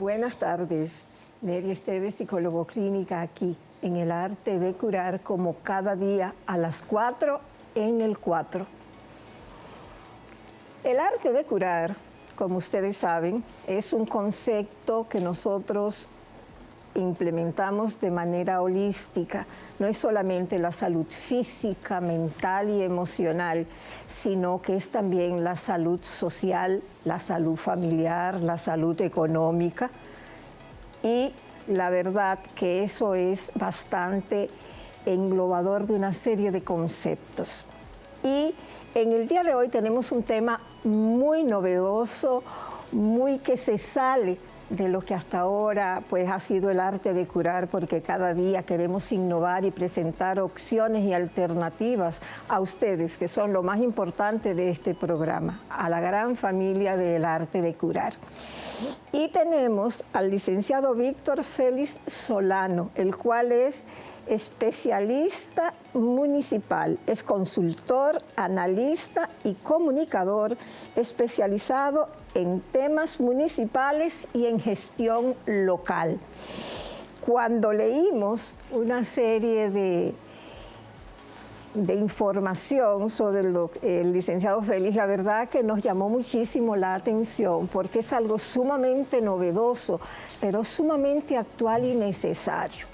Buenas tardes, Neri Esteves, psicólogo clínica aquí en El Arte de Curar, como cada día a las 4 en el 4. El arte de curar, como ustedes saben, es un concepto que nosotros implementamos de manera holística. No es solamente la salud física, mental y emocional, sino que es también la salud social, la salud familiar, la salud económica. Y la verdad que eso es bastante englobador de una serie de conceptos. Y en el día de hoy tenemos un tema muy novedoso, muy que se sale de lo que hasta ahora pues, ha sido el arte de curar, porque cada día queremos innovar y presentar opciones y alternativas a ustedes, que son lo más importante de este programa, a la gran familia del arte de curar. Y tenemos al licenciado Víctor Félix Solano, el cual es especialista municipal, es consultor, analista y comunicador especializado en temas municipales y en gestión local. Cuando leímos una serie de información sobre el licenciado Félix, la verdad que nos llamó muchísimo la atención porque es algo sumamente novedoso, pero sumamente actual y necesario.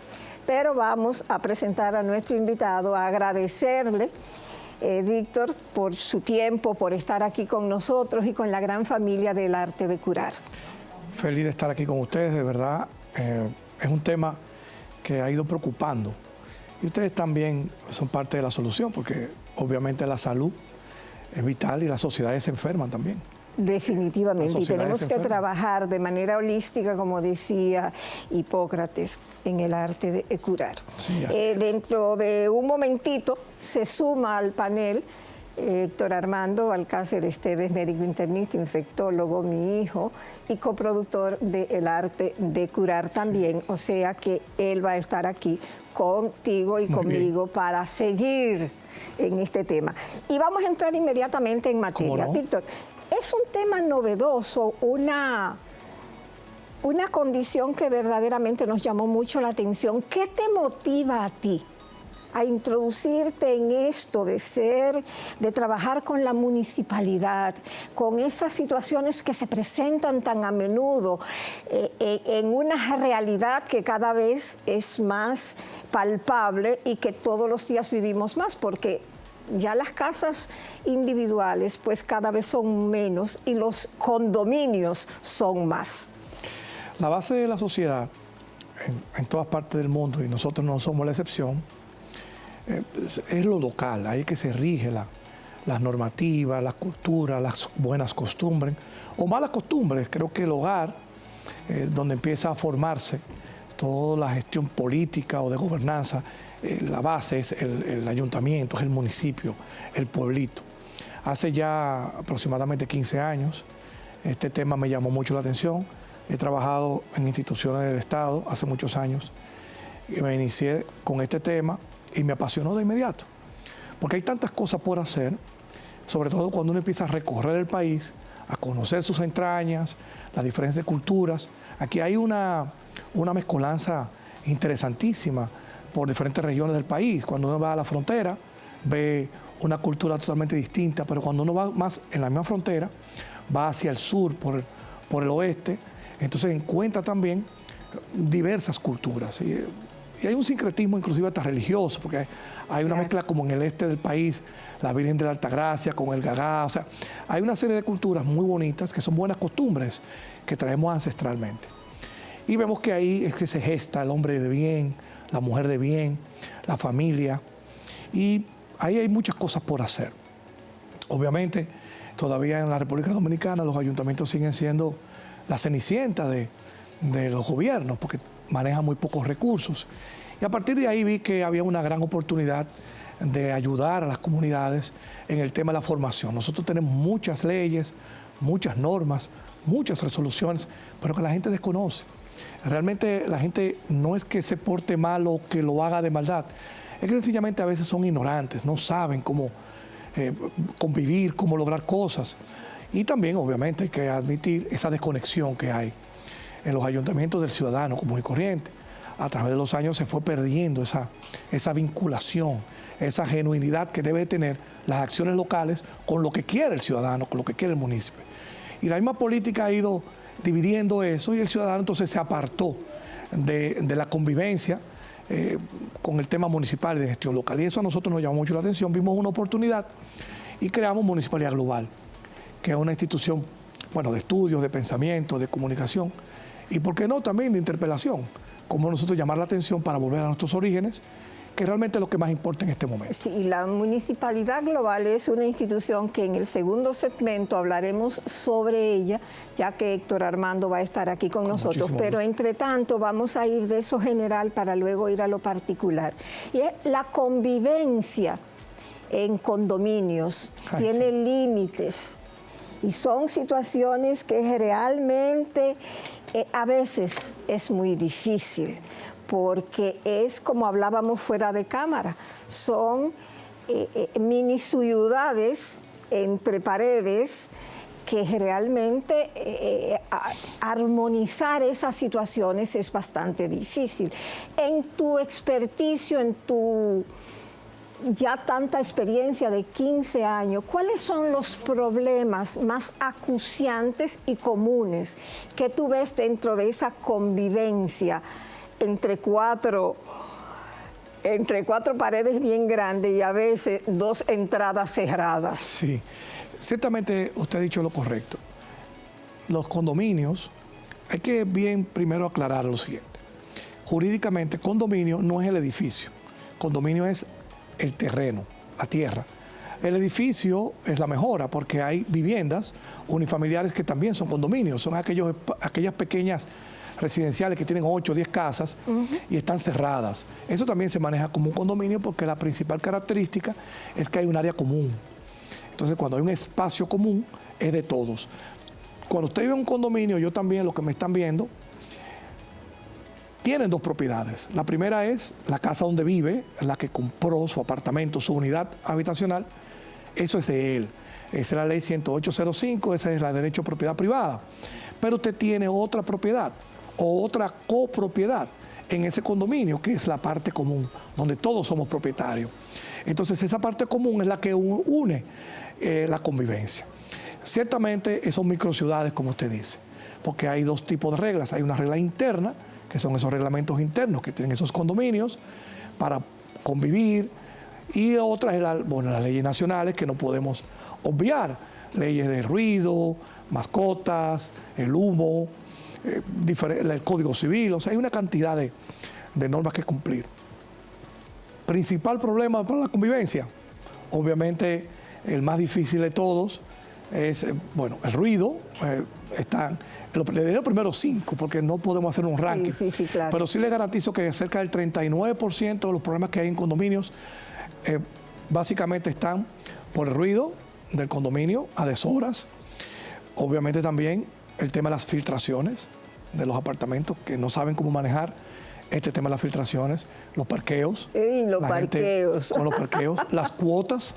Pero vamos a presentar a nuestro invitado, a agradecerle, Víctor, por su tiempo, por estar aquí con nosotros y con la gran familia del arte de curar. Feliz de estar aquí con ustedes, de verdad. Es un tema que ha ido preocupando. Y ustedes también son parte de la solución, porque obviamente la salud es vital y las sociedades se enferman también. Definitivamente, y tenemos que trabajar de manera holística, como decía Hipócrates, en el arte de curar. Sí, dentro de un momentito se suma al panel Héctor Armando Alcácer Esteves, médico internista, infectólogo, mi hijo, y coproductor de El Arte de Curar también. O sea que él va a estar aquí contigo y conmigo para seguir en este tema. Y vamos a entrar inmediatamente en materia. Víctor, es un tema novedoso, una condición que verdaderamente nos llamó mucho la atención. ¿Qué te motiva a ti a introducirte en esto de trabajar con la municipalidad, con esas situaciones que se presentan tan a menudo en una realidad que cada vez es más palpable y que todos los días vivimos más? Porque ya las casas individuales pues cada vez son menos y los condominios son más. La base de la sociedad en todas partes del mundo, y nosotros no somos la excepción, es lo local. Ahí que se rige las normativas, la cultura, las buenas costumbres o malas costumbres. Creo que el hogar, donde empieza a formarse toda la gestión política o de gobernanza, la base es el ayuntamiento, es el municipio, el pueblito. Hace ya aproximadamente 15 años, este tema me llamó mucho la atención. He trabajado en instituciones del Estado hace muchos años y me inicié con este tema y me apasionó de inmediato. Porque hay tantas cosas por hacer, sobre todo cuando uno empieza a recorrer el país, a conocer sus entrañas, las diferentes culturas. Aquí hay una mezcolanza interesantísima por diferentes regiones del país. Cuando uno va a la frontera, ve una cultura totalmente distinta, pero cuando uno va más en la misma frontera, va hacia el sur, por el oeste, entonces encuentra también diversas culturas. Y hay un sincretismo inclusive hasta religioso, porque hay una mezcla como en el este del país, la Virgen de la Altagracia con el Gagá. O sea, hay una serie de culturas muy bonitas que son buenas costumbres que traemos ancestralmente. Y vemos que ahí es que se gesta el hombre de bien, la mujer de bien, la familia, y ahí hay muchas cosas por hacer. Obviamente, todavía en la República Dominicana los ayuntamientos siguen siendo la cenicienta de los gobiernos, porque manejan muy pocos recursos. Y a partir de ahí vi que había una gran oportunidad de ayudar a las comunidades en el tema de la formación. Nosotros tenemos muchas leyes, muchas normas, muchas resoluciones, pero que la gente desconoce. Realmente la gente no es que se porte mal o que lo haga de maldad, es que sencillamente a veces son ignorantes, no saben cómo convivir, cómo lograr cosas. Y también, obviamente, hay que admitir esa desconexión que hay en los ayuntamientos del ciudadano común y corriente. A través de los años se fue perdiendo esa vinculación, esa genuinidad que debe tener las acciones locales con lo que quiere el ciudadano, con lo que quiere el municipio. Y la misma política ha ido dividiendo eso y el ciudadano entonces se apartó de la convivencia con el tema municipal y de gestión local. Y eso a nosotros nos llamó mucho la atención. Vimos una oportunidad y creamos Municipalidad Global, que es una institución, bueno, de estudios, de pensamiento, de comunicación y, ¿por qué no?, también de interpelación. Cómo nosotros llamar la atención para volver a nuestros orígenes, que realmente es lo que más importa en este momento. Sí, la Municipalidad Global es una institución que en el segundo segmento hablaremos sobre ella, ya que Héctor Armando va a estar aquí con nosotros. Pero entre tanto vamos a ir de eso general para luego ir a lo particular. Y es la convivencia en condominios, tiene límites y son situaciones que realmente a veces es muy difícil, porque es como hablábamos fuera de cámara, son mini ciudades entre paredes que realmente armonizar esas situaciones es bastante difícil. En tu experticio, en tu ya tanta experiencia de 15 años, ¿cuáles son los problemas más acuciantes y comunes que tú ves dentro de esa convivencia entre cuatro paredes bien grandes y a veces dos entradas cerradas? Sí, ciertamente usted ha dicho lo correcto. Los condominios, hay que bien primero aclarar lo siguiente. Jurídicamente, condominio no es el edificio. Condominio es el terreno, la tierra. El edificio es la mejora porque hay viviendas unifamiliares que también son condominios, son aquellas pequeñas residenciales que tienen 8 o 10 casas y están cerradas. Eso también se maneja como un condominio porque la principal característica es que hay un área común. Entonces, cuando hay un espacio común, es de todos. Cuando usted vive en un condominio, yo también, lo que me están viendo, tienen 2 propiedades. La primera es la casa donde vive, la que compró su apartamento, su unidad habitacional. Eso es de él. Esa es la ley 10805, esa es la derecho a propiedad privada. Pero usted tiene otra propiedad o otra copropiedad en ese condominio, que es la parte común, donde todos somos propietarios. Entonces, esa parte común es la que une la convivencia. Ciertamente, son microciudades, como usted dice, porque hay 2 tipos de reglas. Hay una regla interna, que son esos reglamentos internos que tienen esos condominios para convivir, y otra es las leyes nacionales que no podemos obviar, leyes de ruido, mascotas, el humo, el Código Civil, o sea, hay una cantidad de normas que cumplir. Principal problema para la convivencia, obviamente el más difícil de todos es, bueno, el ruido. Le diré los primeros 5 porque no podemos hacer un ranking, sí, claro. Pero sí les garantizo que cerca del 39% de los problemas que hay en condominios básicamente están por el ruido del condominio a deshoras. Obviamente también el tema de las filtraciones de los apartamentos, que no saben cómo manejar este tema de las filtraciones, los parqueos. Y los parqueos. Con los parqueos, las cuotas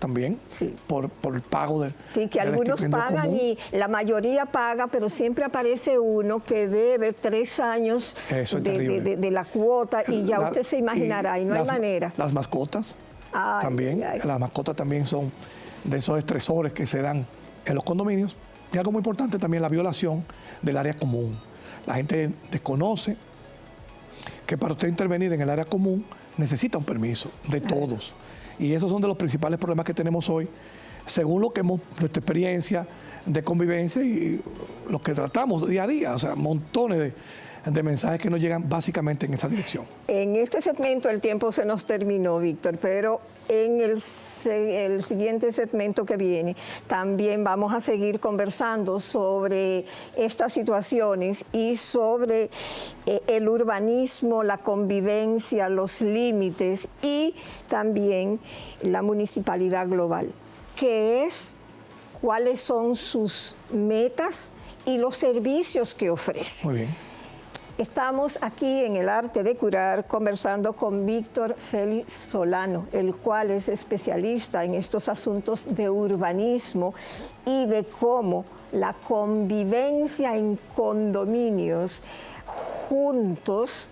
también, sí, por el pago del sí, que algunos pagan común. Y la mayoría paga, pero siempre aparece uno que debe 3 años de la cuota y ya usted se imaginará, y no hay manera. Las mascotas también, las mascotas también son de esos estresores que se dan en los condominios. Y algo muy importante también, la violación del área común. La gente desconoce que para usted intervenir en el área común necesita un permiso de todos. Y esos son de los principales problemas que tenemos hoy, según nuestra experiencia de convivencia y lo que tratamos día a día. O sea, montones de mensajes que nos llegan básicamente en esa dirección. En este segmento el tiempo se nos terminó, Víctor, pero en el siguiente segmento que viene también vamos a seguir conversando sobre estas situaciones y sobre el urbanismo, la convivencia, los límites y también la municipalidad global, que es cuáles son sus metas y los servicios que ofrece. Muy bien. Estamos aquí en El Arte de Curar conversando con Víctor Félix Solano, el cual es especialista en estos asuntos de urbanismo y de cómo la convivencia en condominios juntos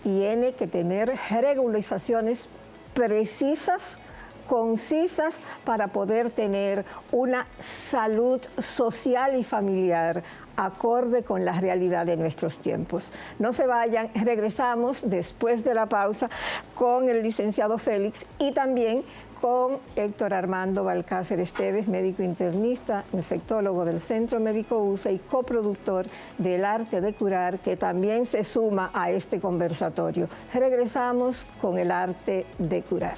tiene que tener regularizaciones precisas, concisas, para poder tener una salud social y familiar acorde con la realidad de nuestros tiempos. No se vayan, regresamos después de la pausa con el licenciado Félix y también con Héctor Armando Balcácer Esteves, médico internista, infectólogo del Centro Médico USA y coproductor del Arte de Curar, que también se suma a este conversatorio. Regresamos con el Arte de Curar.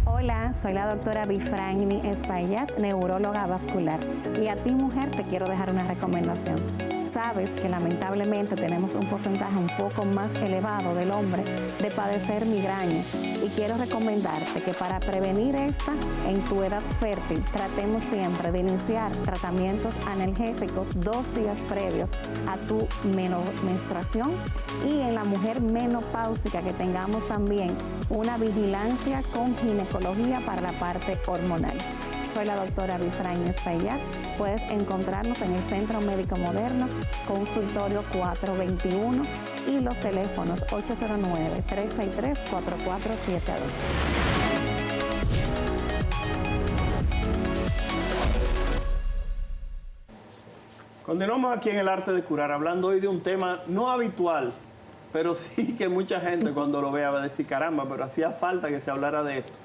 Hola, soy la doctora Bifrangni Espaillat, neuróloga vascular. Y a ti, mujer, te quiero dejar una recomendación. Sabes que lamentablemente tenemos un porcentaje un poco más elevado del hombre de padecer migraña. Y quiero recomendarte que para prevenir esta, en tu edad fértil, tratemos siempre de iniciar tratamientos analgésicos 2 días previos a tu menstruación. Y en la mujer menopáusica, que tengamos también una vigilancia con ginecología para la parte hormonal. Soy la doctora Bifrangni Espaillat. Puedes encontrarnos en el Centro Médico Moderno, consultorio 421 y los teléfonos 809-363-4472. Continuamos aquí en el Arte de Curar, hablando hoy de un tema no habitual, pero sí que mucha gente cuando lo vea va a decir, caramba, pero hacía falta que se hablara de esto.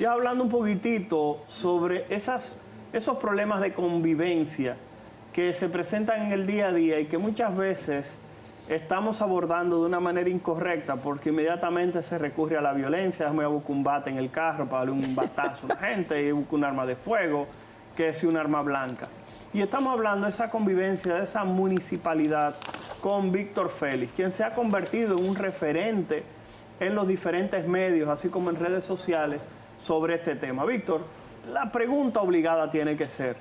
Y hablando un poquitito sobre esos problemas de convivencia que se presentan en el día a día y que muchas veces estamos abordando de una manera incorrecta porque inmediatamente se recurre a la violencia. Déjame buscar un bate en el carro para darle un batazo a la gente y buscar un arma de fuego, que es un arma blanca. Y estamos hablando de esa convivencia, de esa municipalidad con Víctor Félix, quien se ha convertido en un referente en los diferentes medios, así como en redes sociales, sobre este tema. Víctor, la pregunta obligada tiene que ser,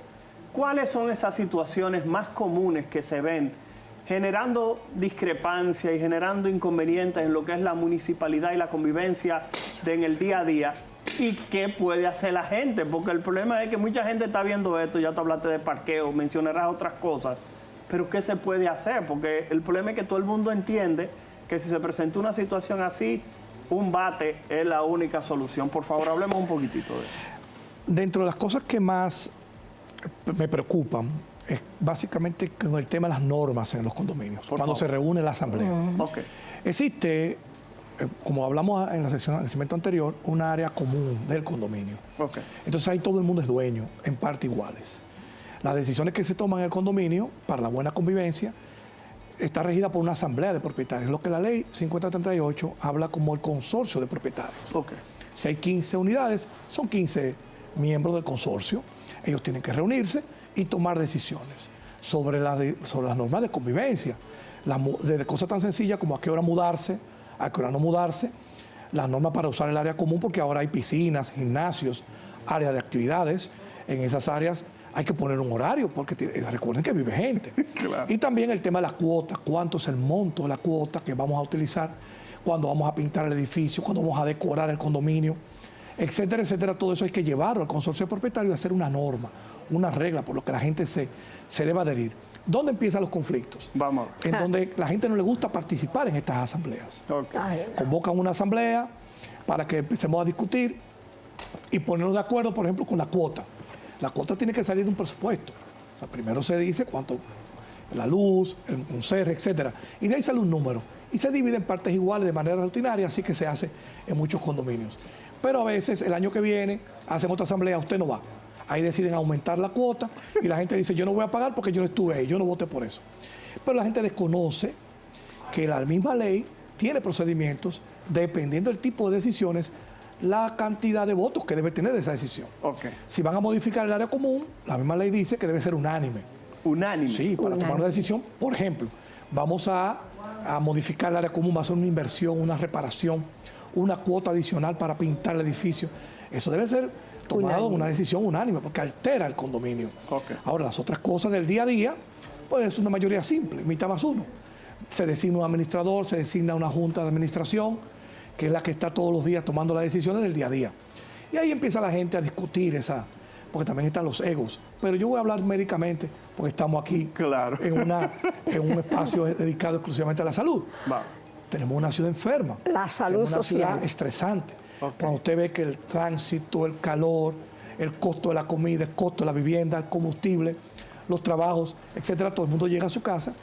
¿cuáles son esas situaciones más comunes que se ven generando discrepancia y generando inconvenientes en lo que es la municipalidad y la convivencia en el día a día? ¿Y qué puede hacer la gente? Porque el problema es que mucha gente está viendo esto, ya tú hablaste de parqueo, mencionarás otras cosas, pero ¿qué se puede hacer? Porque el problema es que todo el mundo entiende que si se presenta una situación así, un bate es la única solución. Por favor, hablemos un poquitito de eso. Dentro de las cosas que más me preocupan es básicamente con el tema de las normas en los condominios, cuando se reúne la asamblea. Okay. Existe, como hablamos en la sesión, en el segmento anterior, un área común del condominio. Okay. Entonces ahí todo el mundo es dueño, en parte iguales. Las decisiones que se toman en el condominio para la buena convivencia está regida por una asamblea de propietarios, lo que la ley 5038 habla como el consorcio de propietarios. Okay. Si hay 15 unidades, son 15 miembros del consorcio. Ellos tienen que reunirse y tomar decisiones sobre las normas de convivencia, desde cosas tan sencillas como a qué hora mudarse, a qué hora no mudarse, las normas para usar el área común, porque ahora hay piscinas, gimnasios, áreas de actividades. En esas áreas hay que poner un horario, porque recuerden que vive gente. Claro. Y también el tema de las cuotas, cuánto es el monto de la cuota que vamos a utilizar cuando vamos a pintar el edificio, cuando vamos a decorar el condominio, etcétera, etcétera. Todo eso hay que llevarlo al consorcio de propietarios y hacer una norma, una regla por lo que la gente se debe adherir. ¿Dónde empiezan los conflictos? Vamos. En donde la gente no le gusta participar en estas asambleas. Okay. Convocan una asamblea para que empecemos a discutir y ponernos de acuerdo, por ejemplo, con la cuota. La cuota tiene que salir de un presupuesto. O sea, primero se dice cuánto, la luz, el conserje, etcétera. Y de ahí sale un número. Y se divide en partes iguales de manera rutinaria, así que se hace en muchos condominios. Pero a veces, el año que viene, hacen otra asamblea, usted no va. Ahí deciden aumentar la cuota y la gente dice, yo no voy a pagar porque yo no estuve ahí, yo no voté por eso. Pero la gente desconoce que la misma ley tiene procedimientos, dependiendo del tipo de decisiones, la cantidad de votos que debe tener esa decisión. Okay. Si van a modificar el área común, la misma ley dice que debe ser unánime. Unánime. Sí, para tomar una decisión. Por ejemplo, vamos a a modificar el área común, va a ser una inversión, una reparación, una cuota adicional para pintar el edificio. Eso debe ser tomado una decisión unánime porque altera el condominio. Okay. Ahora, las otras cosas del día a día, pues es una mayoría simple, mitad más uno. Se designa un administrador, se designa una junta de administración, que es la que está todos los días tomando las decisiones del día a día. Y ahí empieza la gente a discutir porque también están los egos. Pero yo voy a hablar médicamente, porque estamos aquí Claro. en un espacio dedicado exclusivamente a la salud. Va. Tenemos una ciudad enferma. La salud tenemos una social. ciudad estresante. Ok. Cuando usted ve que el tránsito, el calor, el costo de la comida, el costo de la vivienda, el combustible, los trabajos, etcétera, todo el mundo llega a su casa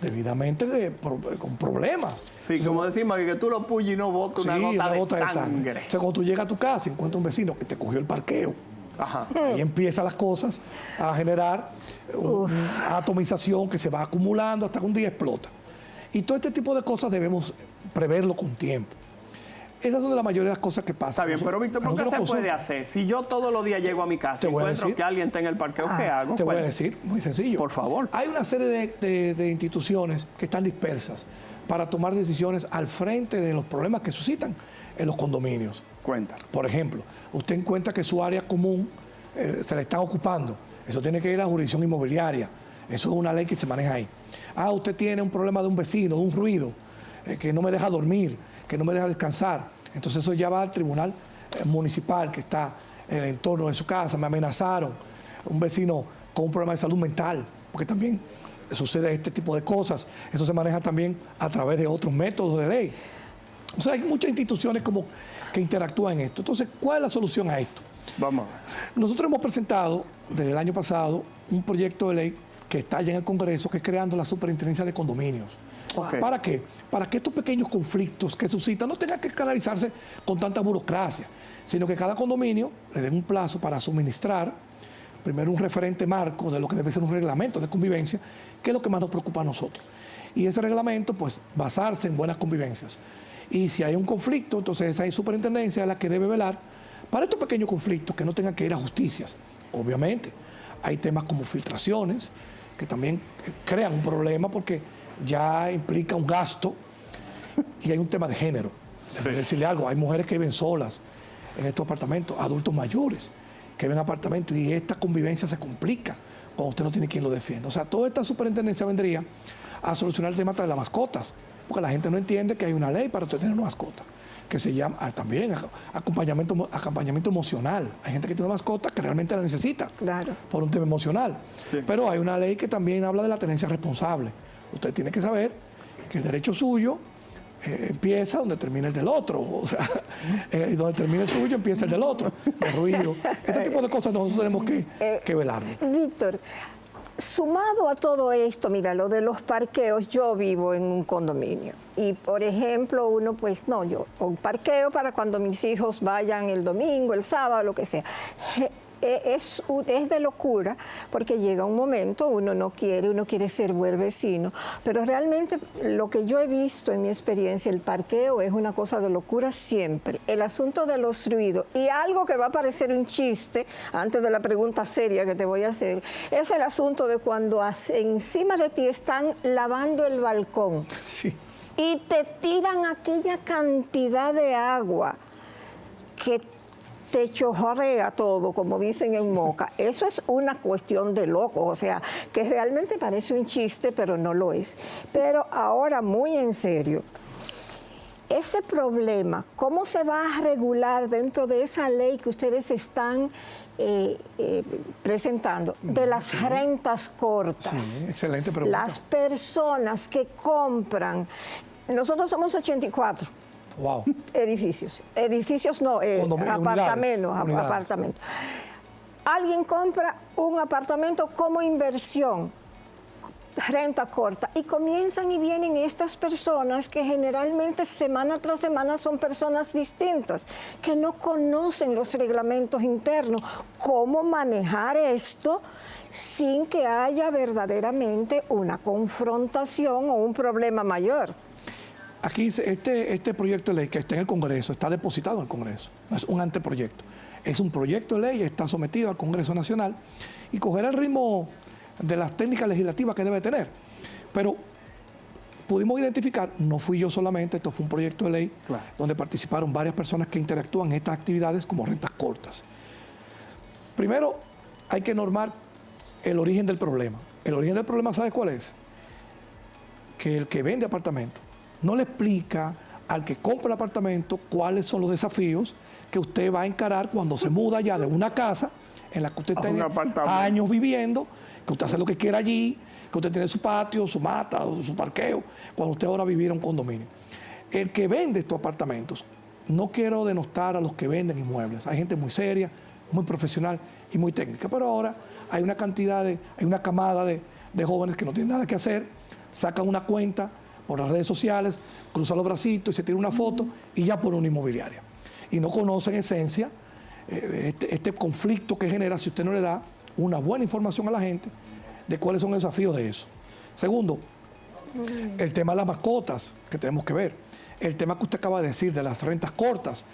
debidamente con problemas. Sí, como decimos, que tú lo puyes y no botas una gota de sangre. O sea, cuando tú llegas a tu casa y encuentras un vecino que te cogió el parqueo, Ajá. ahí empiezan las cosas a generar una atomización que se va acumulando hasta que un día explota. Y todo este tipo de cosas debemos preverlo con tiempo. Esas son de la mayoría de las cosas que pasan. Está bien, pero Víctor, ¿por qué se puede hacer? Si yo todos los días llego a mi casa y encuentro que alguien está en el parqueo, ¿qué hago? Te voy a decir, muy sencillo. Por favor. Hay una serie de instituciones que están dispersas para tomar decisiones al frente de los problemas que suscitan en los condominios. Cuenta. Por ejemplo, usted encuentra que su área común se la están ocupando. Eso tiene que ir a la jurisdicción inmobiliaria. Eso es una ley que se maneja ahí. Usted tiene un problema de un vecino, de un ruido, que no me deja dormir, que no me deja descansar. Entonces eso ya va al tribunal municipal que está en el entorno de su casa. Me amenazaron. Un vecino con un problema de salud mental, porque también sucede este tipo de cosas. Eso se maneja también a través de otros métodos de ley. O sea, hay muchas instituciones como que interactúan en esto. Entonces, ¿cuál es la solución a esto? Vamos a ver. Nosotros hemos presentado desde el año pasado un proyecto de ley que está allá en el Congreso, que es creando la superintendencia de condominios. Ok. ¿Para qué? Para que estos pequeños conflictos que suscitan no tengan que canalizarse con tanta burocracia, sino que cada condominio le den un plazo para suministrar primero un referente marco de lo que debe ser un reglamento de convivencia, que es lo que más nos preocupa a nosotros. Y ese reglamento, pues, basarse en buenas convivencias. Y si hay un conflicto, entonces esa superintendencia es la que debe velar para estos pequeños conflictos que no tengan que ir a justicias. Obviamente, hay temas como filtraciones, que también crean un problema porque ya implica un gasto y hay un tema de género. Debo decirle algo, hay mujeres que viven solas en estos apartamentos, adultos mayores que viven en apartamentos y esta convivencia se complica cuando usted no tiene quien lo defienda. O sea, toda esta superintendencia vendría a solucionar el tema de las mascotas, porque la gente no entiende que hay una ley para usted tener una mascota, que se llama también acompañamiento emocional. Hay gente que tiene una mascota que realmente la necesita por un tema emocional. Sí. Pero hay una ley que también habla de la tenencia responsable. Usted tiene que saber que el derecho suyo empieza donde termina el del otro. O sea, donde termina el suyo empieza el del otro. El ruido. Este tipo de cosas nosotros tenemos que velarlo. Víctor, sumado a todo esto, mira, lo de los parqueos, yo vivo en un condominio. Y, por ejemplo, uno, pues, no, yo un parqueo para cuando mis hijos vayan el domingo, el sábado, lo que sea. Es de locura, porque llega un momento, uno quiere ser buen vecino, pero realmente lo que yo he visto en mi experiencia, el parqueo es una cosa de locura siempre. El asunto de los ruidos, y algo que va a parecer un chiste, antes de la pregunta seria que te voy a hacer, es el asunto de cuando encima de ti están lavando el balcón. Sí. Y te tiran aquella cantidad de agua que te chorrea todo, como dicen en Moca. Eso es una cuestión de loco, o sea, que realmente parece un chiste, pero no lo es. Pero ahora, muy en serio, ese problema, ¿cómo se va a regular dentro de esa ley que ustedes están presentando, de las rentas cortas? Sí, excelente pregunta. Las personas que compran, nosotros somos 84. Wow. Edificios no, apartamentos. Alguien compra un apartamento como inversión, renta corta, y comienzan y vienen estas personas que generalmente semana tras semana son personas distintas, que no conocen los reglamentos internos. ¿Cómo manejar esto sin que haya verdaderamente una confrontación o un problema mayor? Aquí este proyecto de ley que está en el Congreso, está depositado en el Congreso, no es un anteproyecto, es un proyecto de ley, está sometido al Congreso Nacional y cogerá el ritmo de las técnicas legislativas que debe tener. Pero pudimos identificar, no fui yo solamente, esto fue un proyecto de ley Claro. donde participaron varias personas que interactúan en estas actividades como rentas cortas. Primero, hay que normar el origen del problema. El origen del problema, ¿sabes cuál es? Que el que vende apartamentos no le explica al que compra el apartamento cuáles son los desafíos que usted va a encarar cuando se muda ya de una casa en la que usted A un tiene apartamento. años viviendo, que usted hace lo que quiera allí, que usted tiene su patio, su mata, su parqueo, cuando usted ahora viviera en un condominio. El que vende estos apartamentos, no quiero denostar a los que venden inmuebles, hay gente muy seria, muy profesional y muy técnica, pero ahora hay una camada de jóvenes que no tienen nada que hacer, sacan una cuenta por las redes sociales, cruzan los bracitos y se tiran una foto y ya ponen una inmobiliaria. Y no conocen en esencia este conflicto que genera si usted no le da una buena información a la gente de cuáles son los desafíos de eso. Segundo, el tema de las mascotas que tenemos que ver. El tema que usted acaba de decir de las rentas cortas.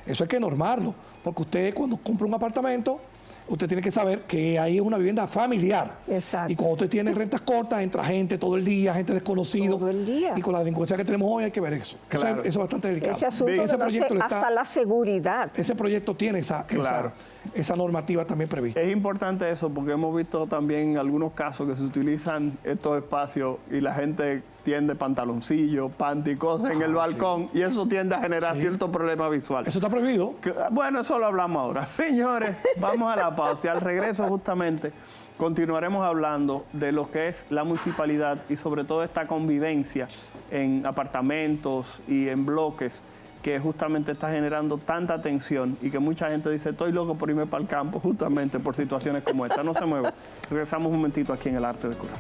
Eso hay que normarlo, porque usted cuando compra un apartamento, usted tiene que saber que ahí es una vivienda familiar. Exacto. Y cuando usted tiene rentas cortas, entra gente todo el día, gente desconocida. Todo el día. Y con la delincuencia que tenemos hoy hay que ver eso. Claro. Eso es bastante delicado. Ese asunto Bien, de hasta la seguridad. Ese proyecto tiene Claro. esa normativa también prevista. Es importante eso porque hemos visto también en algunos casos que se utilizan estos espacios y la gente tiende pantaloncillos, panty y cosas en el balcón y eso tiende a generar cierto problema visual. Eso está prohibido. Bueno, eso lo hablamos ahora. Señores, vamos a la pausa y al regreso justamente continuaremos hablando de lo que es la municipalidad y sobre todo esta convivencia en apartamentos y en bloques que justamente está generando tanta tensión y que mucha gente dice, estoy loco por irme para el campo justamente por situaciones como esta. No se mueva. Regresamos un momentito aquí en El Arte de Curar.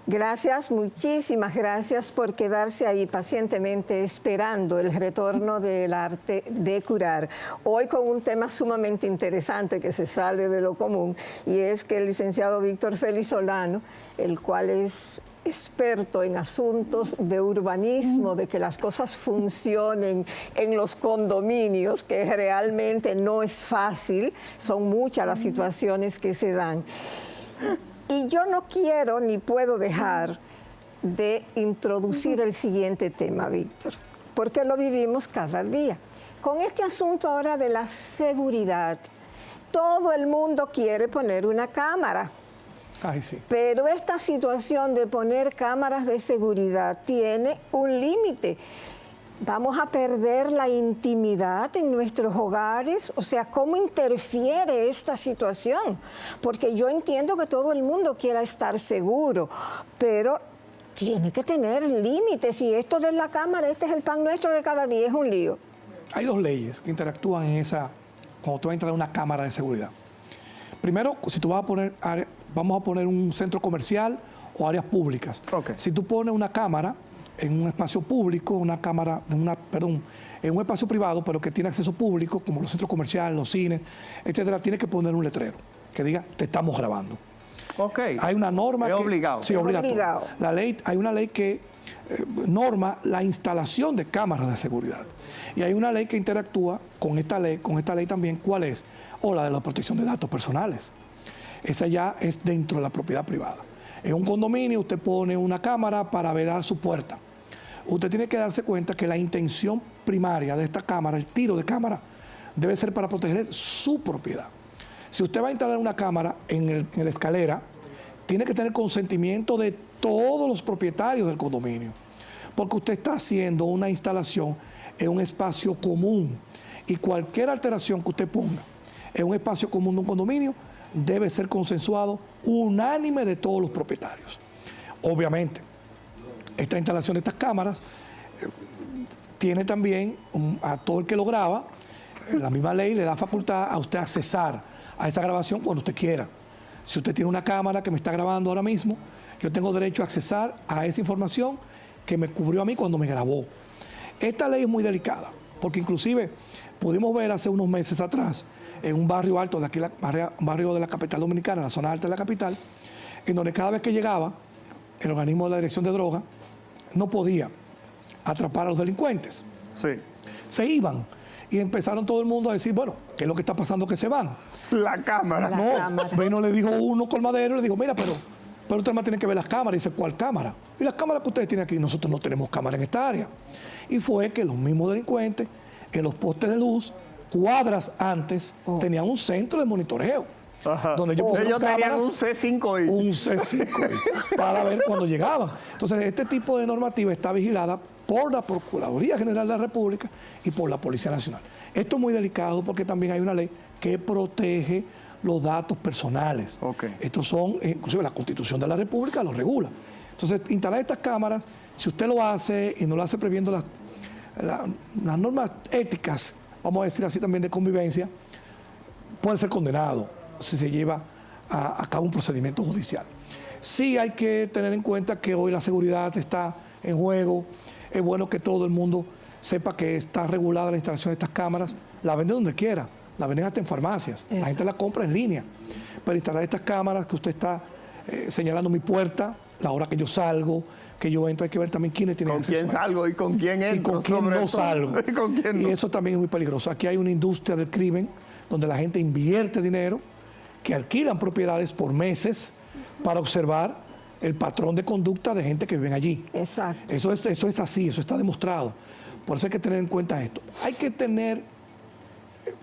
Gracias, muchísimas gracias por quedarse ahí pacientemente esperando el retorno del arte de curar. Hoy con un tema sumamente interesante que se sale de lo común y es que el licenciado Víctor Félix Solano, el cual es experto en asuntos de urbanismo, de que las cosas funcionen en los condominios, que realmente no es fácil, son muchas las situaciones que se dan. Y yo no quiero ni puedo dejar de introducir el siguiente tema, Víctor, porque lo vivimos cada día. Con este asunto ahora de la seguridad, todo el mundo quiere poner una cámara. Ay, sí. Pero esta situación de poner cámaras de seguridad tiene un límite. Vamos a perder la intimidad en nuestros hogares. O sea, ¿cómo interfiere esta situación? Porque yo entiendo que todo el mundo quiera estar seguro, pero tiene que tener límites. Y esto de la cámara, este es el pan nuestro de cada día, es un lío. Hay dos leyes que interactúan en cuando tú vas a entrar a una cámara de seguridad. Primero, si tú vas a poner, vamos a poner un centro comercial o áreas públicas. Okay. Si tú pones una cámara en un espacio público, en un espacio privado, pero que tiene acceso público, como los centros comerciales, los cines, etcétera, tiene que poner un letrero que diga, te estamos grabando. Ok. Hay una norma Es que... obligado. Sí, Es obligatorio. obligado. Hay una ley que norma la instalación de cámaras de seguridad. Y hay una ley que interactúa con esta ley también. ¿Cuál es? O la de la protección de datos personales. Esa ya es dentro de la propiedad privada. En un condominio usted pone una cámara para velar su puerta. Usted tiene que darse cuenta que la intención primaria de esta cámara, el tiro de cámara, debe ser para proteger su propiedad. Si usted va a instalar una cámara en la escalera, tiene que tener consentimiento de todos los propietarios del condominio, porque usted está haciendo una instalación en un espacio común y cualquier alteración que usted ponga en un espacio común de un condominio debe ser consensuado unánime de todos los propietarios. Obviamente, esta instalación de estas cámaras tiene también a todo el que lo graba, la misma ley le da facultad a usted accesar a esa grabación cuando usted quiera. Si usted tiene una cámara que me está grabando ahora mismo, yo tengo derecho a accesar a esa información que me cubrió a mí cuando me grabó. Esta ley es muy delicada, porque inclusive pudimos ver hace unos meses atrás, en un barrio alto de aquí, barrio de la capital dominicana, la zona alta de la capital, en donde cada vez que llegaba el organismo de la Dirección de Drogas, no podía atrapar a los delincuentes. Sí. Se iban y empezaron todo el mundo a decir, bueno, ¿qué es lo que está pasando que se van? La cámara. Vino, le dijo uno colmadero, le dijo, mira, pero usted más tiene que ver las cámaras. Y dice, ¿cuál cámara? Y las cámaras que ustedes tienen aquí, nosotros no tenemos cámara en esta área. Y fue que los mismos delincuentes, en los postes de luz, cuadras antes, tenían un centro de monitoreo. Ajá. Donde ellos tenían un C5I. Un C5I para ver cuando llegaban. Entonces, este tipo de normativa está vigilada por la Procuraduría General de la República y por la Policía Nacional. Esto es muy delicado porque también hay una ley que protege los datos personales. Okay. Estos son, inclusive la Constitución de la República los regula. Entonces, instalar estas cámaras, si usted lo hace y no lo hace previendo las normas éticas, vamos a decir así también de convivencia, puede ser condenado si se lleva a cabo un procedimiento judicial. Sí hay que tener en cuenta que hoy la seguridad está en juego. Es bueno que todo el mundo sepa que está regulada la instalación de estas cámaras. La venden donde quiera, la venden hasta en farmacias. La gente la compra en línea. Pero instalar estas cámaras que usted está señalando mi puerta, la hora que yo salgo, que yo entro, hay que ver también quiénes tienen acceso. ¿Con quién salgo y con quién entro? Y con quién no salgo. ¿Y con quién no? Y eso también es muy peligroso. Aquí hay una industria del crimen donde la gente invierte dinero, que alquilan propiedades por meses para observar el patrón de conducta de gente que viven allí. Exacto. Eso es así, eso está demostrado. Por eso hay que tener en cuenta esto. Hay que tener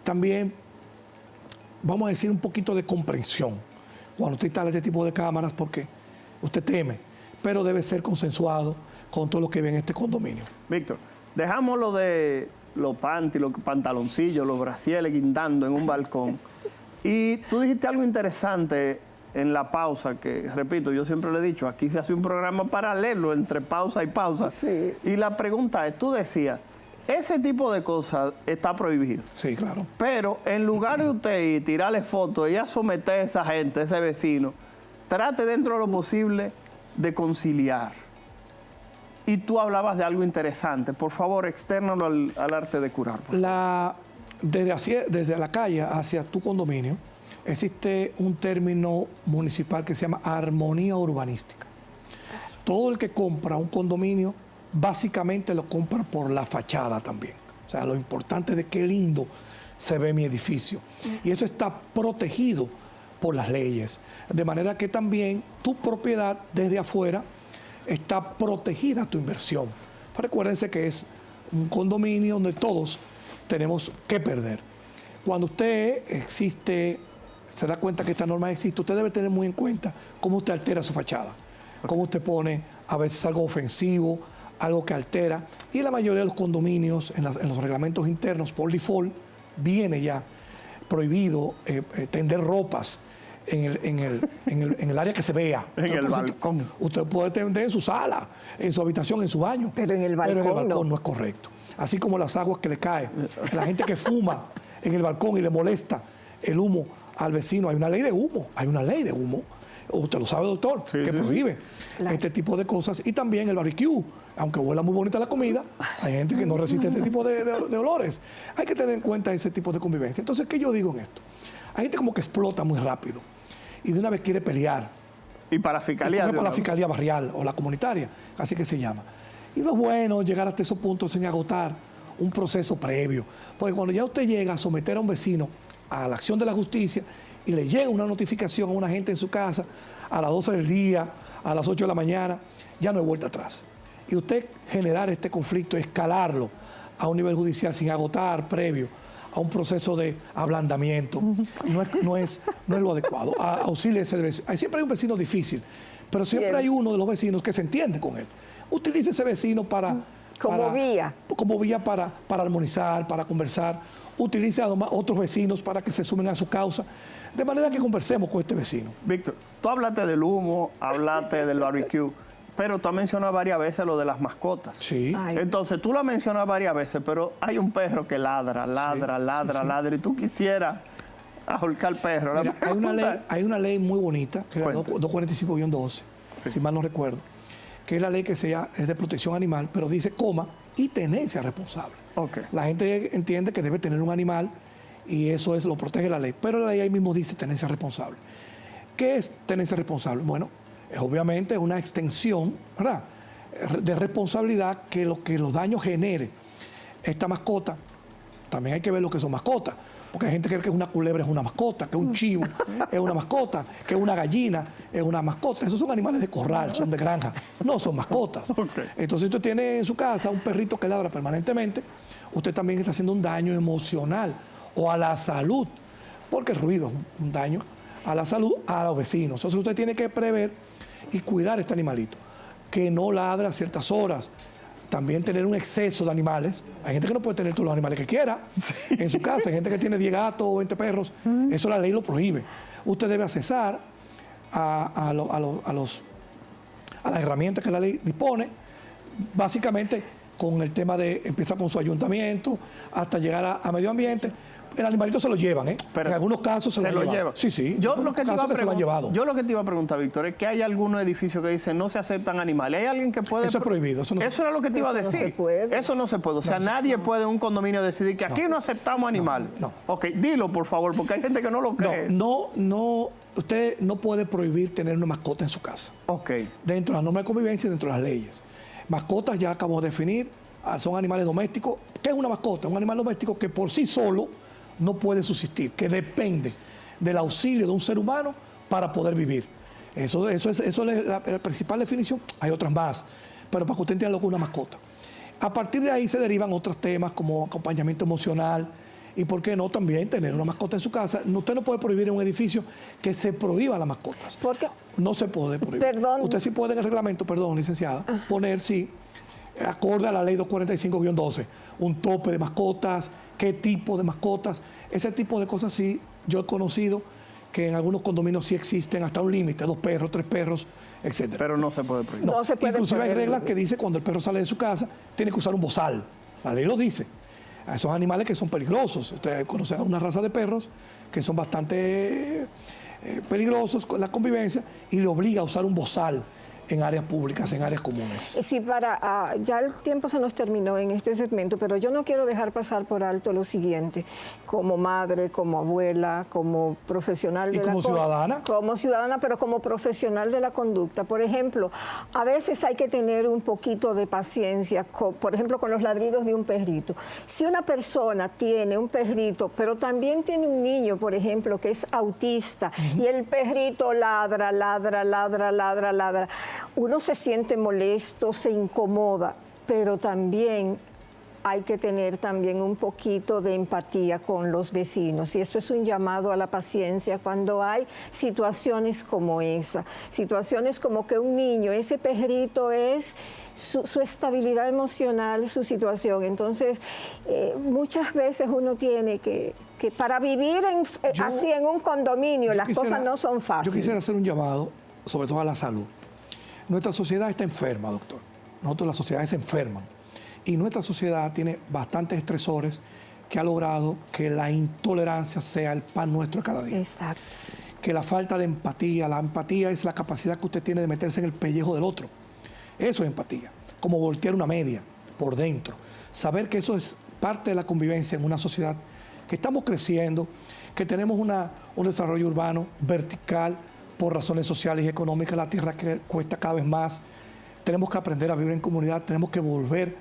también, vamos a decir, un poquito de comprensión cuando usted instala este tipo de cámaras, porque usted teme, pero debe ser consensuado con todo lo que ve en este condominio. Víctor, dejamos lo de los panties, los pantaloncillos, los brasieles guindando en un balcón. Y tú dijiste algo interesante en la pausa, que repito, yo siempre le he dicho, aquí se hace un programa paralelo entre pausa y pausa. Sí. Y la pregunta es, tú decías, ese tipo de cosas está prohibido. Sí, claro. Pero en lugar de usted ir, tirarle fotos y a someter a esa gente, a ese vecino, trate dentro de lo posible de conciliar. Y tú hablabas de algo interesante. Por favor, externalo al arte de curar. Desde la calle hacia tu condominio existe un término municipal que se llama armonía urbanística. Todo el que compra un condominio básicamente lo compra por la fachada también. O sea, lo importante de qué lindo se ve mi edificio. Y eso está protegido por las leyes. De manera que también tu propiedad desde afuera está protegida tu inversión. Recuérdense que es un condominio donde todos tenemos que perder. Cuando usted se da cuenta que esta norma existe, usted debe tener muy en cuenta cómo usted altera su fachada, cómo usted pone a veces algo ofensivo, algo que altera. Y en la mayoría de los condominios, en los reglamentos internos, por default, viene ya prohibido tender ropas en el área que se vea. En el balcón. Usted puede tender en su sala, en su habitación, en su baño. Pero en el balcón no es correcto. Así como las aguas que le caen. La gente que fuma en el balcón y le molesta el humo al vecino. Hay una ley de humo. Usted lo sabe, doctor, que prohíbe este tipo de cosas. Y también el barbecue. Aunque huela muy bonita la comida, hay gente que no resiste este tipo de olores. Hay que tener en cuenta ese tipo de convivencia. Entonces, ¿qué yo digo en esto? Hay gente como que explota muy rápido y de una vez quiere pelear. Y para la fiscalía. Para la fiscalía barrial o la comunitaria, así que se llama. Y no es bueno llegar hasta esos puntos sin agotar un proceso previo. Porque cuando ya usted llega a someter a un vecino a la acción de la justicia y le llega una notificación a una gente en su casa a las 12 del día, a las 8 de la mañana, ya no hay vuelta atrás. Y usted generar este conflicto, escalarlo a un nivel judicial sin agotar previo a un proceso de ablandamiento, no es lo adecuado. Auxilie ese vecino. Siempre hay un vecino difícil, pero siempre hay uno de los vecinos que se entiende con él. Utilice ese vecino como vía para armonizar, para conversar. Utilice además otros vecinos para que se sumen a su causa, de manera que conversemos con este vecino. Víctor, tú hablaste del humo, hablaste del barbecue, pero tú has mencionado varias veces lo de las mascotas. Sí. Entonces, tú lo has mencionado varias veces, pero hay un perro que ladra, y tú quisieras ahorcar al perro. Mira, hay una ley muy bonita, que es la 245-12, si mal no recuerdo, que es la ley que es de protección animal, pero dice coma y tenencia responsable. Okay. La gente entiende que debe tener un animal y eso lo protege la ley, pero la ley ahí mismo dice tenencia responsable. ¿Qué es tenencia responsable? Bueno, es obviamente una extensión, ¿verdad?, de responsabilidad que los daños genere esta mascota. También hay que ver lo que son mascotas, porque hay gente que cree que una culebra es una mascota, que un chivo es una mascota, que una gallina es una mascota. Esos son animales de corral, son de granja, no son mascotas. Okay. Entonces, si usted tiene en su casa un perrito que ladra permanentemente, usted también está haciendo un daño emocional o a la salud, porque el ruido es un daño a la salud, a los vecinos. Entonces, usted tiene que prever y cuidar este animalito, que no ladra a ciertas horas. También tener un exceso de animales. Hay gente que no puede tener todos los animales que quiera en su casa. Hay gente que tiene 10 gatos o 20 perros. Eso la ley lo prohíbe. Usted debe accesar a las herramientas que la ley dispone, básicamente con el tema de empezar con su ayuntamiento hasta llegar a medio ambiente. El animalito se lo llevan, ¿eh? Pero en algunos casos se lo llevan. Sí, sí. Yo lo que te iba a preguntar, Víctor, es que hay algunos edificios que dicen no se aceptan animales. ¿Hay alguien que puede...? Eso es prohibido. Eso era lo que te iba a decir. No se puede. Eso no se puede. O sea, nadie puede en un condominio decidir que aquí no aceptamos animales. No. Ok, dilo, por favor, porque hay gente que no lo cree. No. Usted no puede prohibir tener una mascota en su casa. Ok. Dentro de las normas de convivencia y dentro de las leyes. Mascotas ya acabamos de definir, son animales domésticos. ¿Qué es una mascota? Un animal doméstico que por sí solo no puede subsistir, que depende del auxilio de un ser humano para poder vivir. Eso es la principal definición. Hay otras más, pero para que usted entienda lo que es una mascota. A partir de ahí se derivan otros temas como acompañamiento emocional y, ¿por qué no, también tener una mascota en su casa? Usted no puede prohibir en un edificio que se prohíban las mascotas. ¿Por qué? No se puede prohibir. Perdón. Usted sí puede en el reglamento, perdón, licenciada, poner, sí, acorde a la ley 245-12, un tope de mascotas, qué tipo de mascotas, ese tipo de cosas sí. Yo he conocido que en algunos condominios sí existen hasta un límite, 2 perros, 3 perros, etc. Pero no se puede prohibir. No se puede Inclusive hay prohibir. reglas que dicen cuando el perro sale de su casa, tiene que usar un bozal. La ley lo dice. A esos animales que son peligrosos. Ustedes conocen una raza de perros que son bastante peligrosos con la convivencia y le obliga a usar un bozal en áreas públicas, en áreas comunes. Sí, ya el tiempo se nos terminó en este segmento, pero yo no quiero dejar pasar por alto lo siguiente. Como madre, como abuela, como profesional de la como ciudadana. Como ciudadana, pero como profesional de la conducta. Por ejemplo, a veces hay que tener un poquito de paciencia, por ejemplo, con los ladridos de un perrito. Si una persona tiene un perrito, pero también tiene un niño, por ejemplo, que es autista, y el perrito ladra, uno se siente molesto, se incomoda, pero también hay que tener también un poquito de empatía con los vecinos. Y esto es un llamado a la paciencia cuando hay situaciones como esa. Situaciones como que un niño, ese perrito es su estabilidad emocional, su situación. Entonces, muchas veces uno tiene que para vivir así en un condominio, las cosas no son fáciles. Yo quisiera hacer un llamado, sobre todo a la salud. Nuestra sociedad está enferma, doctor. Nosotros, las sociedades se enferman. Y nuestra sociedad tiene bastantes estresores que ha logrado que la intolerancia sea el pan nuestro de cada día. Exacto. Que la falta de empatía, la empatía es la capacidad que usted tiene de meterse en el pellejo del otro. Eso es empatía. Como voltear una media por dentro. Saber que eso es parte de la convivencia en una sociedad que estamos creciendo, que tenemos un desarrollo urbano vertical por razones sociales y económicas. La tierra que cuesta cada vez más. Tenemos que aprender a vivir en comunidad, tenemos que volver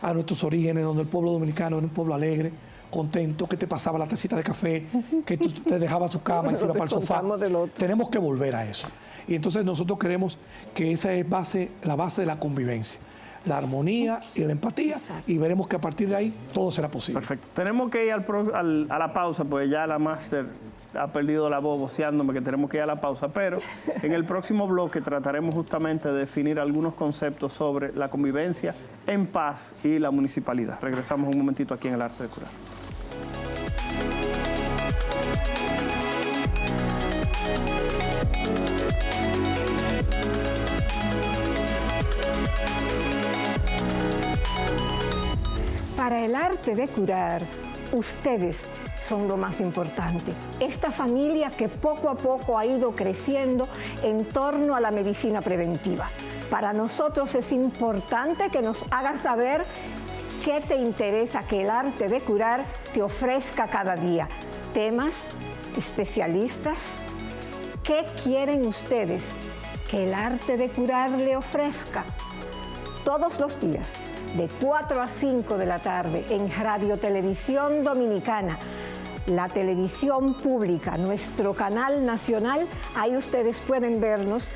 a nuestros orígenes, donde el pueblo dominicano era un pueblo alegre, contento, que te pasaba la tacita de café, que tú te dejabas su cama y se iba para el sofá. Tenemos que volver a eso. Y entonces nosotros queremos que esa es la base de la convivencia, la armonía y la empatía. Exacto. Y veremos que a partir de ahí todo será posible. Perfecto. Tenemos que ir a la pausa, porque ya la máster ha perdido la voz voceándome que tenemos que ir a la pausa, pero en el próximo bloque trataremos justamente de definir algunos conceptos sobre la convivencia en paz y la municipalidad. Regresamos un momentito aquí en El Arte de Curar. Para El Arte de Curar, ustedes son lo más importante. Esta familia que poco a poco ha ido creciendo en torno a la medicina preventiva. Para nosotros es importante que nos hagas saber qué te interesa que el arte de curar te ofrezca cada día. Temas, especialistas, ¿qué quieren ustedes que el arte de curar le ofrezca? Todos los días, de 4 a 5 de la tarde, en Radio Televisión Dominicana, la televisión pública, nuestro canal nacional, ahí ustedes pueden vernos,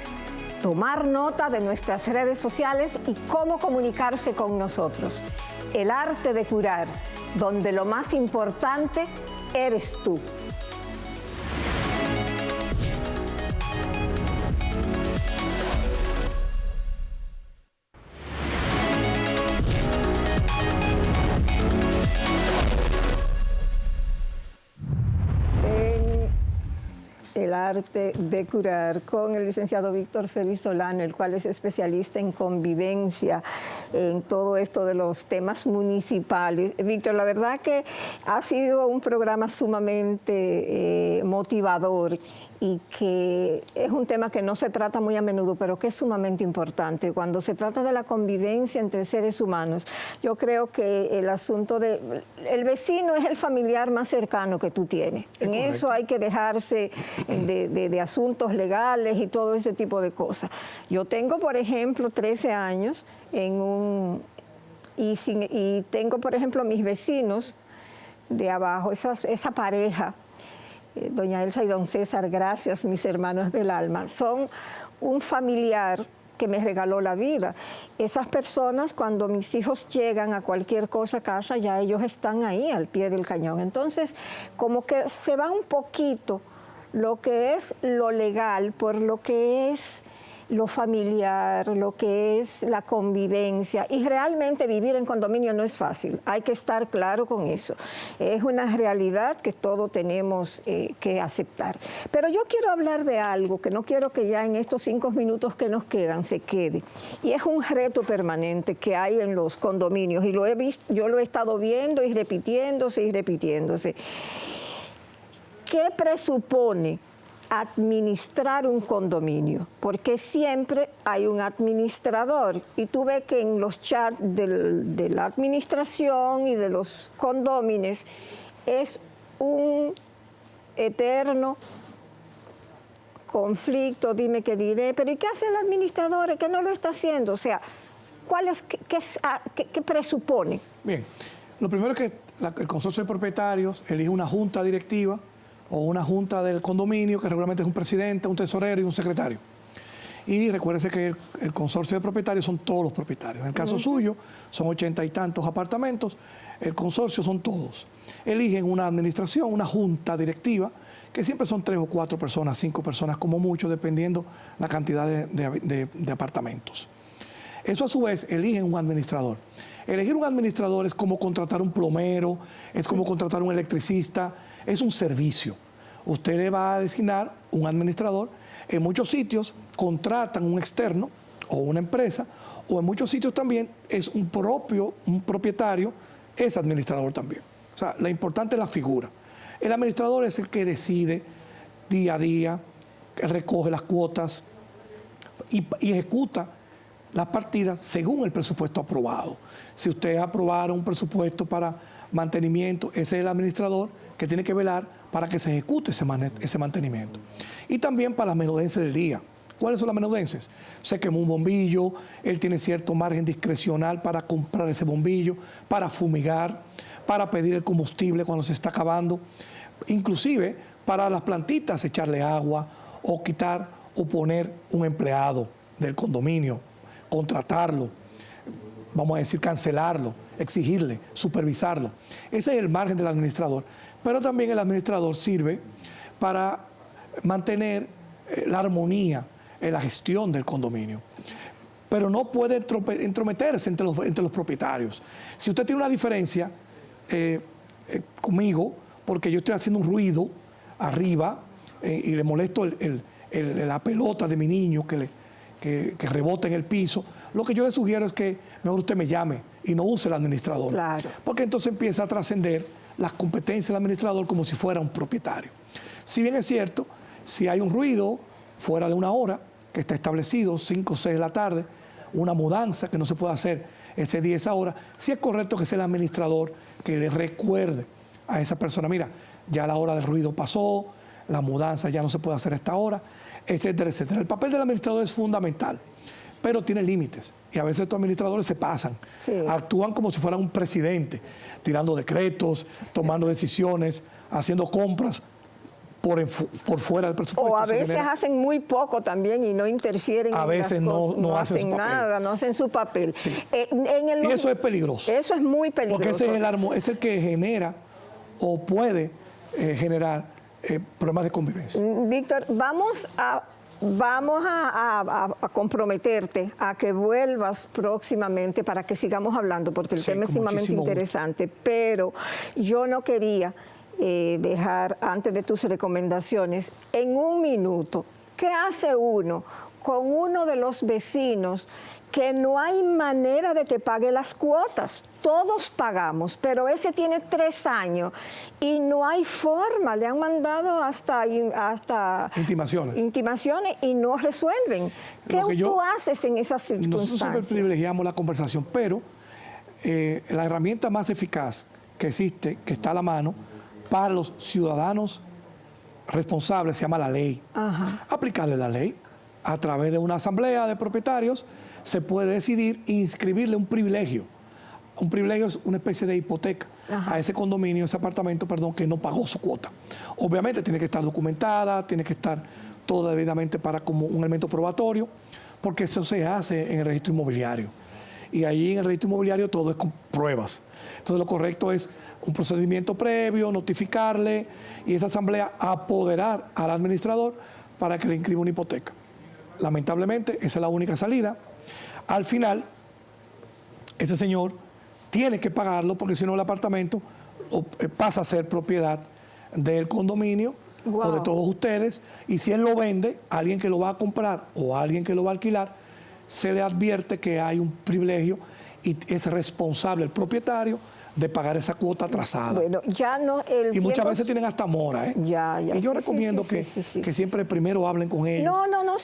tomar nota de nuestras redes sociales y cómo comunicarse con nosotros. El arte de curar, donde lo más importante eres tú. El arte de curar con el licenciado Víctor Félix Solano, el cual es especialista en convivencia, en todo esto de los temas municipales. Víctor, la verdad que ha sido un programa sumamente motivador y que es un tema que no se trata muy a menudo, pero que es sumamente importante. Cuando se trata de la convivencia entre seres humanos, yo creo que el asunto de... El vecino es el familiar más cercano que tú tienes. En eso hay que dejarse de asuntos legales y todo ese tipo de cosas. Yo tengo, por ejemplo, 13 años y tengo, por ejemplo, mis vecinos de abajo, esa pareja, doña Elsa y don César, gracias, mis hermanos del alma, son un familiar que me regaló la vida. Esas personas, cuando mis hijos llegan a cualquier cosa a casa, ya ellos están ahí al pie del cañón. Entonces, como que se va un poquito lo que es lo legal por lo que es lo familiar, lo que es la convivencia. Y realmente vivir en condominio no es fácil, hay que estar claro con eso. Es una realidad que todos tenemos que aceptar. Pero yo quiero hablar de algo que no quiero que ya en estos 5 minutos que nos quedan se quede. Y es un reto permanente que hay en los condominios. Y yo lo he estado viendo y repitiéndose y repitiéndose. ¿Qué presupone administrar un condominio? Porque siempre hay un administrador y tú ves que en los chats de la administración y de los condóminos es un eterno conflicto, dime qué diré, pero ¿y qué hace el administrador? ¿Qué no lo está haciendo? O sea, ¿qué presupone? Bien, lo primero es que el consorcio de propietarios elige una junta directiva o una junta del condominio, que regularmente es un presidente, un tesorero y un secretario. Y recuérdese que el consorcio de propietarios son todos los propietarios. En el caso suyo, son 80 y tantos apartamentos, el consorcio son todos. Eligen una administración, una junta directiva, que siempre son 3 o 4 personas, 5 personas como mucho, dependiendo la cantidad de apartamentos. Eso a su vez eligen un administrador. Elegir un administrador es como contratar un plomero, es como contratar un electricista, es un servicio. Usted le va a designar un administrador. En muchos sitios contratan un externo o una empresa, o en muchos sitios también es un propietario, es administrador también. O sea, lo importante es la figura. El administrador es el que decide día a día, que recoge las cuotas y ejecuta las partidas según el presupuesto aprobado. Si usted aprobara un presupuesto para mantenimiento, ese es el administrador que tiene que velar para que se ejecute ese mantenimiento. Y también para las menudencias del día. ¿Cuáles son las menudencias? Se quemó un bombillo, él tiene cierto margen discrecional para comprar ese bombillo, para fumigar, para pedir el combustible cuando se está acabando, inclusive para las plantitas echarle agua o quitar o poner un empleado del condominio, contratarlo, vamos a decir cancelarlo, exigirle, supervisarlo. Ese es el margen del administrador. Pero también el administrador sirve para mantener la armonía en la gestión del condominio. Pero no puede entrometerse entre los propietarios. Si usted tiene una diferencia conmigo, porque yo estoy haciendo un ruido arriba y le molesto la pelota de mi niño que rebota en el piso, lo que yo le sugiero es que mejor usted me llame y no use el administrador. Claro. Porque entonces empieza a trascender las competencias del administrador como si fuera un propietario. Si bien es cierto, si hay un ruido fuera de una hora que está establecido, 5 o 6 de la tarde, una mudanza que no se puede hacer ese día, esa hora, sí es correcto que sea el administrador que le recuerde a esa persona, mira, ya la hora del ruido pasó, la mudanza ya no se puede hacer a esta hora, etcétera, etcétera. El papel del administrador es fundamental, pero tiene límites. Y a veces estos administradores se pasan, actúan como si fueran un presidente, tirando decretos, tomando decisiones, haciendo compras por fuera del presupuesto. O a veces hacen muy poco también y no interfieren. A veces no hacen nada, no hacen su papel. Sí. Y eso es peligroso. Eso es muy peligroso. Porque ese es el que genera o puede generar problemas de convivencia. Víctor, vamos a comprometerte a que vuelvas próximamente para que sigamos hablando, porque el tema es sumamente interesante. Pero yo no quería dejar, antes de tus recomendaciones, en un minuto, ¿qué hace uno con uno de los vecinos que no hay manera de que pague las cuotas? Todos pagamos, pero ese tiene 3 años y no hay forma. Le han mandado hasta intimaciones y no resuelven. ¿Qué tú haces en esas circunstancias? Nosotros siempre privilegiamos la conversación, pero la herramienta más eficaz que existe, que está a la mano para los ciudadanos responsables, se llama la ley. Aplicarle la ley a través de una asamblea de propietarios se puede decidir inscribirle un privilegio. Un privilegio es una especie de hipoteca a ese condominio, ese apartamento, perdón, que no pagó su cuota. Obviamente tiene que estar documentada, tiene que estar todo debidamente para como un elemento probatorio, porque eso se hace en el registro inmobiliario. Y ahí en el registro inmobiliario todo es con pruebas. Entonces lo correcto es un procedimiento previo, notificarle y esa asamblea apoderar al administrador para que le inscriba una hipoteca. Lamentablemente, esa es la única salida. Al final, ese señor tiene que pagarlo porque si no el apartamento pasa a ser propiedad del condominio o de todos ustedes. Y si él lo vende, a alguien que lo va a comprar o a alguien que lo va a alquilar, se le advierte que hay un privilegio y es responsable el propietario de pagar esa cuota atrasada. Bueno, ya no... Y muchas veces tienen hasta mora, ¿eh? Y yo recomiendo que siempre primero hablen con ellos.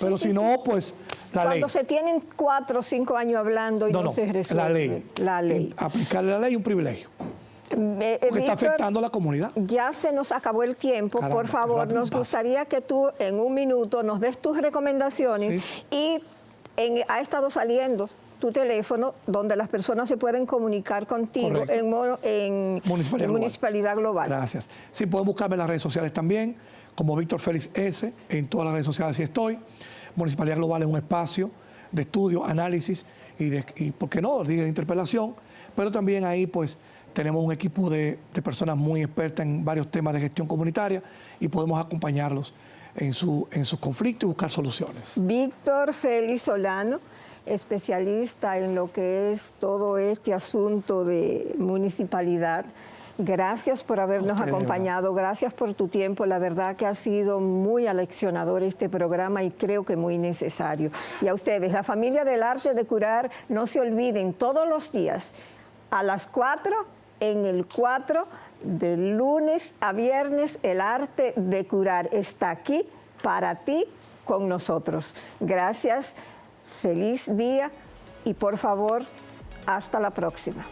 Pero si no, pues la ley. Cuando se tienen 4 o 5 años hablando y no se resuelve. La ley. Aplicarle la ley es un privilegio. Porque está afectando a la comunidad. Ya se nos acabó el tiempo. Caramba, por favor, nos gustaría que tú en un minuto nos des tus recomendaciones y ha estado saliendo tu teléfono donde las personas se pueden comunicar contigo en Municipalidad Global. Gracias. Sí, pueden buscarme en las redes sociales también, como Víctor Félix S. En todas las redes sociales sí estoy. Municipalidad Global es un espacio de estudio, análisis y ¿por qué no?, de interpelación. Pero también ahí pues tenemos un equipo de personas muy expertas en varios temas de gestión comunitaria y podemos acompañarlos en sus conflictos y buscar soluciones. Víctor Félix Solano, especialista en lo que es todo este asunto de municipalidad. Gracias por habernos acompañado, gracias por tu tiempo. La verdad que ha sido muy aleccionador este programa y creo que muy necesario. Y a ustedes, la familia del Arte de Curar, no se olviden, todos los días a las 4, en el 4, de lunes a viernes, el Arte de Curar está aquí para ti, con nosotros. Gracias. Feliz día y por favor, hasta la próxima.